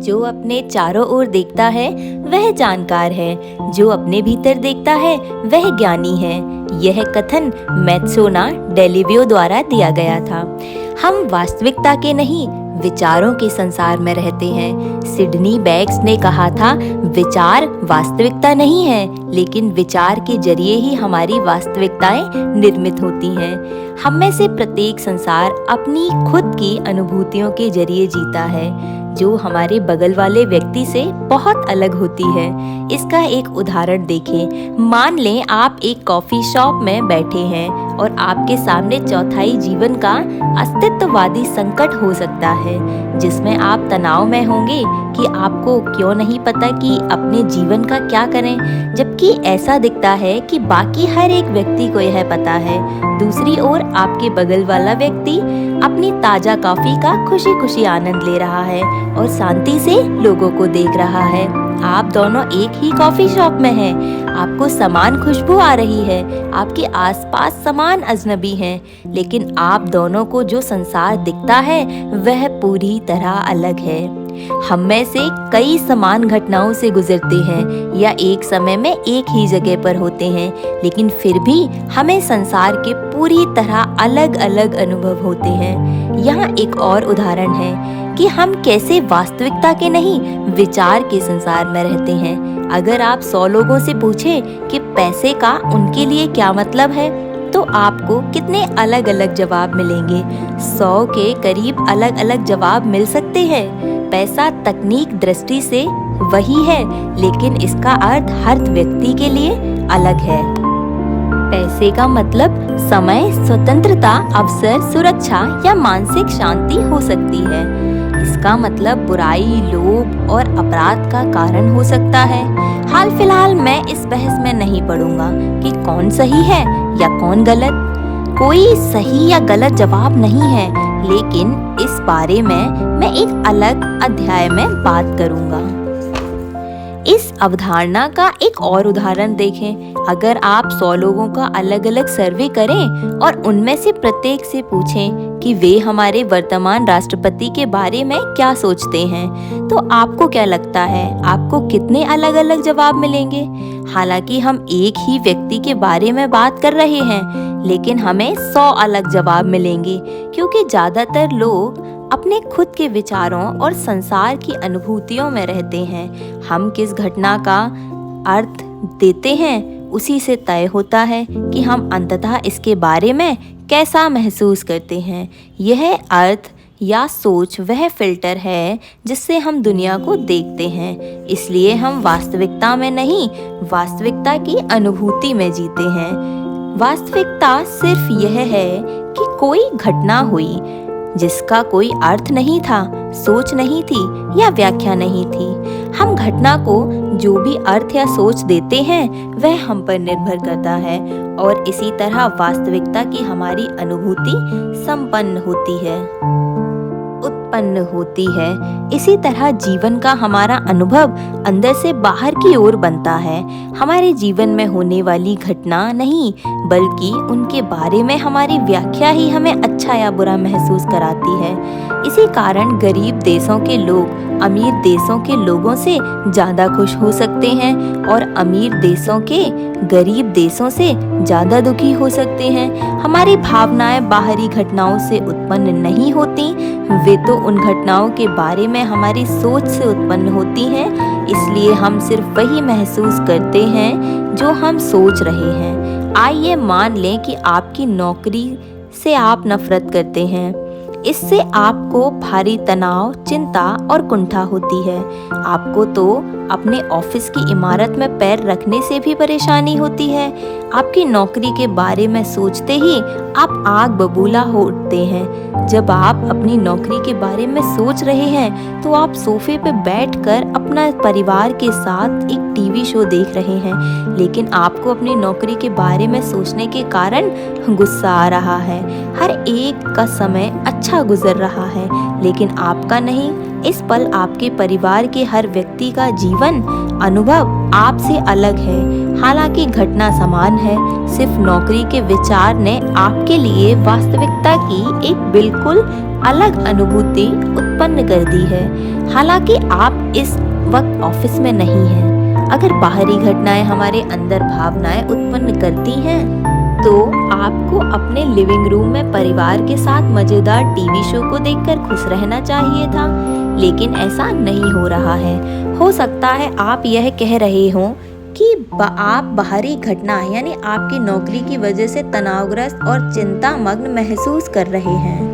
जो अपने चारों ओर देखता है वह जानकार है, जो अपने भीतर देखता है वह ज्ञानी है। यह कथन मैत्सोना डेलिवियो द्वारा दिया गया था। हम वास्तविकता के नहीं, विचारों के संसार में रहते हैं। सिडनी बैक्स ने कहा था, विचार वास्तविकता नहीं है, लेकिन विचार के जरिए ही हमारी वास्तविकताएं निर्मित होती हैं। हम में से प्रत्येक संसार अपनी खुद की अनुभूतियों के जरिए जीता है, जो हमारे बगल वाले व्यक्ति से बहुत अलग होती है। इसका एक उदाहरण देखें। मान लें आप एक कॉफी शॉप में बैठे हैं और आपके सामने चौथाई जीवन का अस्तित्ववादी संकट हो सकता है, जिसमें आप तनाव में होंगे कि आपको क्यों नहीं पता कि अपने जीवन का क्या करें, जबकि ऐसा दिखता है कि बाकी हर एक व्यक्ति को यह पता है। दूसरी ओर आपके बगल वाला व्यक्ति अपनी ताजा कॉफी का खुशी खुशी आनंद ले रहा है और शांति से लोगों को देख रहा है। आप दोनों एक ही कॉफी शॉप में हैं, आपको समान खुशबू आ रही है, आपके आसपास समान अजनबी हैं, लेकिन आप दोनों को जो संसार दिखता है वह पूरी तरह अलग है। हम में से कई समान घटनाओं से गुजरते हैं या एक समय में एक ही जगह पर होते हैं, लेकिन फिर भी हमें संसार के पूरी तरह अलग अलग अनुभव होते हैं। यहाँ एक और उदाहरण है कि हम कैसे वास्तविकता के नहीं, विचार के संसार में रहते हैं। अगर आप 100 लोगों से पूछें कि पैसे का उनके लिए क्या मतलब है, तो आपको कितने अलग अलग जवाब मिलेंगे। 100 के करीब अलग अलग जवाब मिल सकते हैं। पैसा तकनीक दृष्टि से वही है, लेकिन इसका अर्थ हर व्यक्ति के लिए अलग है। पैसे का मतलब समय, स्वतंत्रता, अवसर, सुरक्षा या मानसिक शांति हो सकती है। इसका मतलब बुराई, लोभ और अपराध का कारण हो सकता है। हाल फिलहाल मैं इस बहस में नहीं पड़ूंगा कि कौन सही है या कौन गलत। कोई सही या गलत जवाब नहीं है, लेकिन इस बारे में मैं एक अलग अध्याय में बात करूंगा। इस अवधारणा का एक और उदाहरण देखें। अगर आप 100 लोगों का अलग अलग सर्वे करें और उनमें से प्रत्येक से पूछें कि वे हमारे वर्तमान राष्ट्रपति के बारे में क्या सोचते हैं, तो आपको क्या लगता है, आपको कितने अलग अलग जवाब मिलेंगे? हालांकि हम एक ही व्यक्ति के बारे में बात कर रहे हैं, लेकिन हमें 100 अलग जवाब मिलेंगे, क्योंकि ज्यादातर लोग अपने खुद के विचारों और संसार की अनुभूतियों में रहते हैं। हम किस घटना का अर्थ देते हैं, उसी से तय होता है कि हम अंततः इसके बारे में कैसा महसूस करते हैं। यह अर्थ या सोच वह फिल्टर है जिससे हम दुनिया को देखते हैं। इसलिए हम वास्तविकता में नहीं, वास्तविकता की अनुभूति में जीते हैं। वास्तविकता सिर्फ यह है कि कोई घटना हुई जिसका कोई अर्थ नहीं था, सोच नहीं थी या व्याख्या नहीं थी। हम घटना को जो भी अर्थ या सोच देते हैं वह हम पर निर्भर करता है, और इसी तरह वास्तविकता की हमारी अनुभूति उत्पन्न होती है। इसी तरह जीवन का हमारा अनुभव अंदर से बाहर की ओर बनता है। हमारे जीवन में होने वाली घटना नहीं, बल्कि उनके बारे में हमारी व्याख्या ही हमें अच्छा या बुरा महसूस कराती है। इसी कारण गरीब देशों के लोग अमीर देशों के लोगों से ज्यादा खुश हो सकते हैं, और अमीर देशों के गरीब देशों से ज्यादा दुखी हो सकते हैं। हमारी भावनाएं बाहरी घटनाओं से उत्पन्न नहीं होती, वे तो उन घटनाओं के बारे में हमारी सोच से उत्पन्न होती हैं। इसलिए हम सिर्फ वही महसूस करते हैं जो हम सोच रहे हैं। आइए मान लें कि आपकी नौकरी से आप नफरत करते हैं। इससे आपको भारी तनाव, चिंता और कुंठा होती है। आपको तो अपने ऑफिस की इमारत में पैर रखने से भी परेशानी होती है। आपकी नौकरी के बारे में सोचते ही आप आग बबूला हो उठते हैं। जब आप अपनी नौकरी के बारे में सोच रहे हैं तो आप सोफे पे बैठकर अपना परिवार के साथ एक टीवी शो देख रहे हैं, लेकिन आपको अपनी नौकरी के बारे में सोचने के कारण गुस्सा आ रहा है। हर एक का समय अच्छा गुजर रहा है, लेकिन आपका नहीं। इस पल आपके परिवार के हर व्यक्ति का जीवन अनुभव आपसे अलग है। हालांकि घटना समान है, सिर्फ नौकरी के विचार ने आपके लिए वास्तविकता की एक बिल्कुल अलग अनुभूति उत्पन्न कर दी है। हालांकि आप इस वक्त ऑफिस में नहीं हैं। अगर बाहरी घटनाएं हमारे अंदर भावनाएं उत्पन्न करती हैं, तो आपको अपने लिविंग रूम में परिवार के साथ मजेदार टीवी शो को देखकर खुश रहना चाहिए था, लेकिन ऐसा नहीं हो रहा है। हो सकता है आप यह कह रहे हो कि आप बाहरी घटना यानी आपकी नौकरी की वजह से तनावग्रस्त और चिंतामग्न महसूस कर रहे हैं।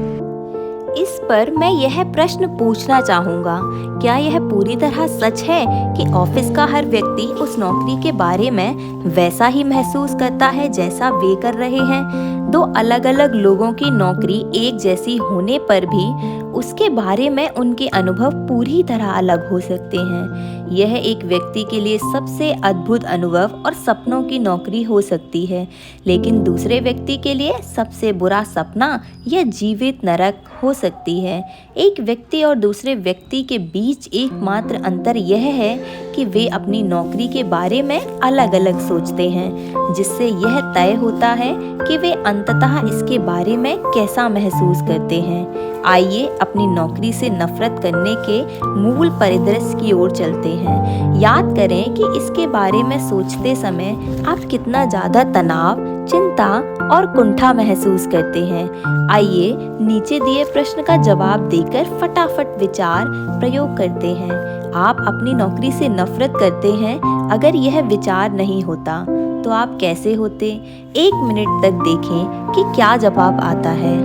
इस पर मैं यह प्रश्न पूछना चाहूँगा, क्या यह पूरी तरह सच है कि ऑफिस का हर व्यक्ति उस नौकरी के बारे में वैसा ही महसूस करता है जैसा वे कर रहे हैं? दो अलग अलग लोगों की नौकरी एक जैसी होने पर भी उसके बारे में उनके अनुभव पूरी तरह अलग हो सकते हैं। यह एक व्यक्ति के लिए सबसे अद्भुत अनुभव और सपनों की नौकरी हो सकती है, लेकिन दूसरे व्यक्ति के लिए सबसे बुरा सपना या जीवित नरक हो सकती है। एक व्यक्ति और दूसरे व्यक्ति के बीच एकमात्र अंतर यह है कि वे अपनी नौकरी के बारे में अलग अलग सोचते हैं, जिससे यह तय होता है कि वे अंततः इसके बारे में कैसा महसूस करते हैं। आइए अपनी नौकरी से नफरत करने के मूल परिदृश्य की ओर चलते हैं। याद करें कि इसके बारे में सोचते समय आप कितना ज्यादा तनाव, चिंता और कुंठा महसूस करते हैं। आइए नीचे दिए प्रश्न का जवाब देकर फटाफट विचार प्रयोग करते हैं। आप अपनी नौकरी से नफरत करते हैं। अगर यह विचार नहीं होता तो आप कैसे होते? 1 मिनट तक देखें कि क्या जवाब आता है,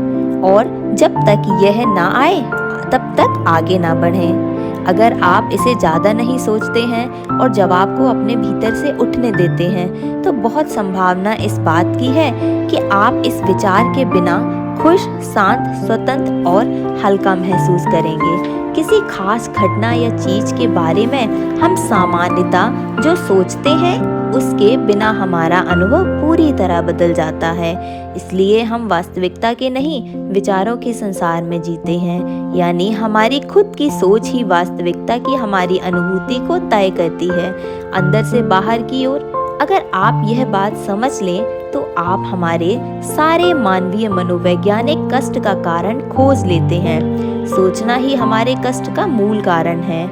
और जब तक यह ना आए तब तक आगे ना बढ़ें। अगर आप इसे ज़्यादा नहीं सोचते हैं और जवाब को अपने भीतर से उठने देते हैं, तो बहुत संभावना इस बात की है कि आप इस विचार के बिना खुश, शांत, स्वतंत्र और हल्का महसूस करेंगे। किसी खास घटना या चीज के बारे में हम सामान्यतः जो सोचते हैं, उसके बिना हमारा अनुभव पूरी तरह बदल जाता है। इसलिए हम वास्तविकता के नहीं, विचारों के संसार में जीते हैं। यानी हमारी खुद की सोच ही वास्तविकता की हमारी अनुभूति को तय करती है, अंदर से बाहर की ओर। अगर आप यह बात समझ लें तो आप हमारे सारे मानवीय मनोवैज्ञानिक कष्ट का कारण खोज लेते हैं। सोचना ही हमारे कष्ट का मूल कारण है।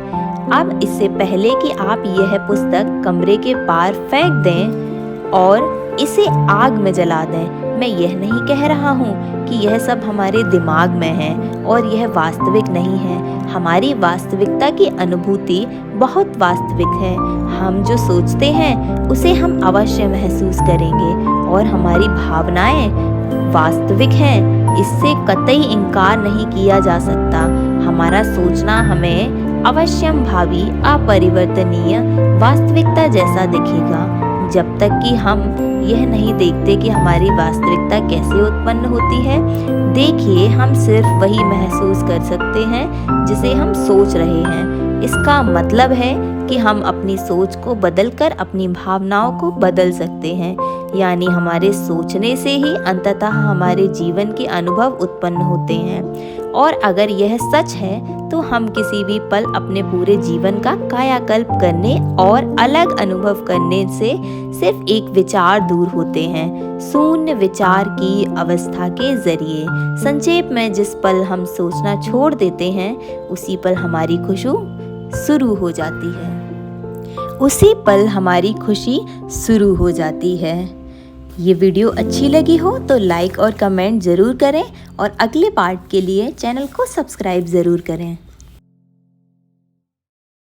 अब इससे पहले कि आप यह पुस्तक कमरे के पार फेंक दें और इसे आग में जला दें, मैं यह नहीं कह रहा हूँ कि यह सब हमारे दिमाग में है और यह वास्तविक नहीं है। हमारी वास्तविकता की अनुभूति बहुत वास्तविक है। हम जो सोचते हैं उसे हम अवश्य महसूस करेंगे, और हमारी भावनाएं वास्तविक हैं, इससे कतई इनकार नहीं किया जा सकता। हमारा सोचना हमें अवश्यम भावी अपरिवर्तनीय वास्तविकता जैसा दिखेगा, जब तक कि हम यह नहीं देखते कि हमारी वास्तविकता कैसे उत्पन्न होती है। देखिए, हम सिर्फ वही महसूस कर सकते हैं जिसे हम सोच रहे हैं। इसका मतलब है कि हम अपनी सोच को बदलकर अपनी भावनाओं को बदल सकते हैं। यानी हमारे सोचने से ही अंततः हमारे जीवन के अनुभव उत्पन्न होते हैं। और अगर यह सच है तो हम किसी भी पल अपने पूरे जीवन का कायाकल्प करने और अलग अनुभव करने से सिर्फ एक विचार दूर होते हैं, शून्य विचार की अवस्था के जरिए। संक्षेप में, जिस पल हम सोचना छोड़ देते हैं उसी पल हमारी खुशी शुरू हो जाती है। उसी पल हमारी खुशी शुरू हो जाती है। ये वीडियो अच्छी लगी हो तो लाइक और कमेंट ज़रूर करें, और अगले पार्ट के लिए चैनल को सब्सक्राइब ज़रूर करें।